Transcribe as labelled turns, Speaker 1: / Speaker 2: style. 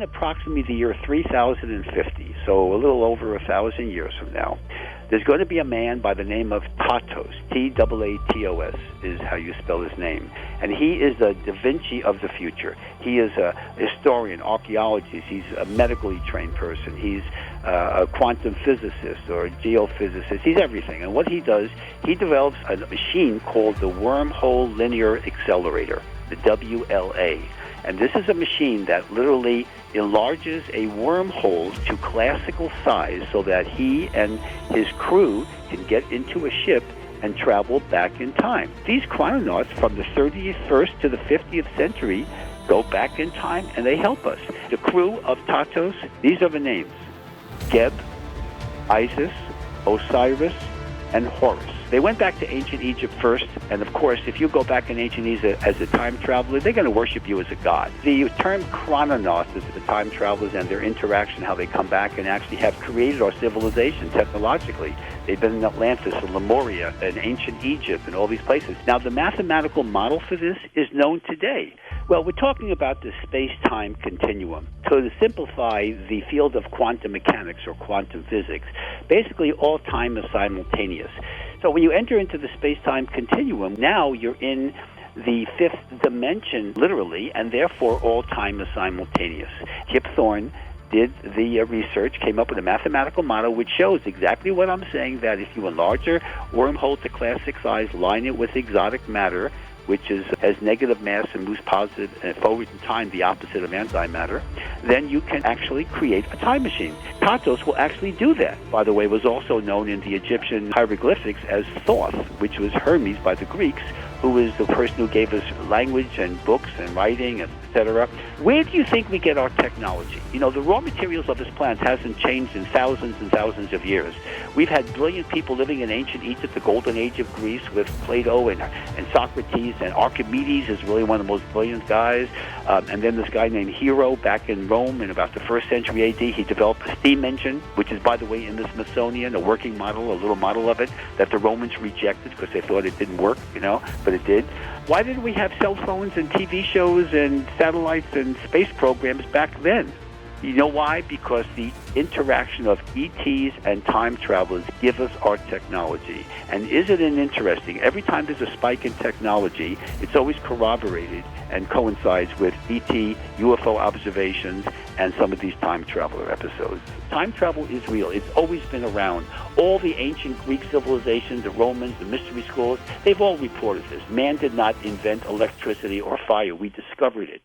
Speaker 1: approximately the year 3050, so a little over 1,000 years from now, there's going to be a man by the name of Taatos, Taatos is how you spell his name. And he is the Da Vinci of the future. He is a historian, archaeologist. He's a medically trained person. He's a quantum physicist or a geophysicist. He's everything. And what he does, he develops a machine called the Wormhole Linear Accelerator, the WLA. And this is a machine that literally enlarges a wormhole to classical size so that he and his crew can get into a ship and travel back in time. These chrononauts from the 31st to the 50th century go back in time, and they help us. The crew of Taatos, these are the names: Geb, Isis, Osiris, and Horus. They went back to ancient Egypt first, and of course, if you go back in ancient Egypt as a time traveler, they're going to worship you as a god. The term chrononauts is the time travelers and their interaction, how they come back and actually have created our civilization technologically. They've been in Atlantis and Lemuria and ancient Egypt and all these places. Now, the mathematical model for this is known today. Well, we're talking about the space-time continuum. So to simplify the field of quantum mechanics or quantum physics, basically all time is simultaneous. So when you enter into the space-time continuum, now you're in the fifth dimension, literally, and therefore all time is simultaneous. Kip Thorne did the research, came up with a mathematical model which shows exactly what I'm saying, that if you enlarge a wormhole to classic size, line it with exotic matter, which has negative mass and moves positive and forward in time, the opposite of antimatter, then you can actually create a time machine. Taatos will actually do that. By the way, was also known in the Egyptian hieroglyphics as Thoth, which was Hermes by the Greeks, who was the person who gave us language and books and writing, etc. Where do you think we get our technology? You know, the raw materials of this planet hasn't changed in thousands and thousands of years. We've had brilliant people living in ancient Egypt, the golden age of Greece, with Plato and Socrates, and Archimedes is really one of the most brilliant guys. And then this guy named Hero back in Rome in about the 1st century A.D., he developed a steam engine, which is, by the way, in the Smithsonian, a working model, a little model of it, that the Romans rejected because they thought it didn't work, you know, but it did. Why didn't we have cell phones and TV shows and satellites and space programs back then? You know why? Because the interaction of ETs and time travelers give us our technology. And isn't it interesting? Every time there's a spike in technology, it's always corroborated and coincides with ET, UFO observations, and some of these time traveler episodes. Time travel is real. It's always been around. All the ancient Greek civilizations, the Romans, the mystery schools, they've all reported this. Man did not invent electricity or fire. We discovered it.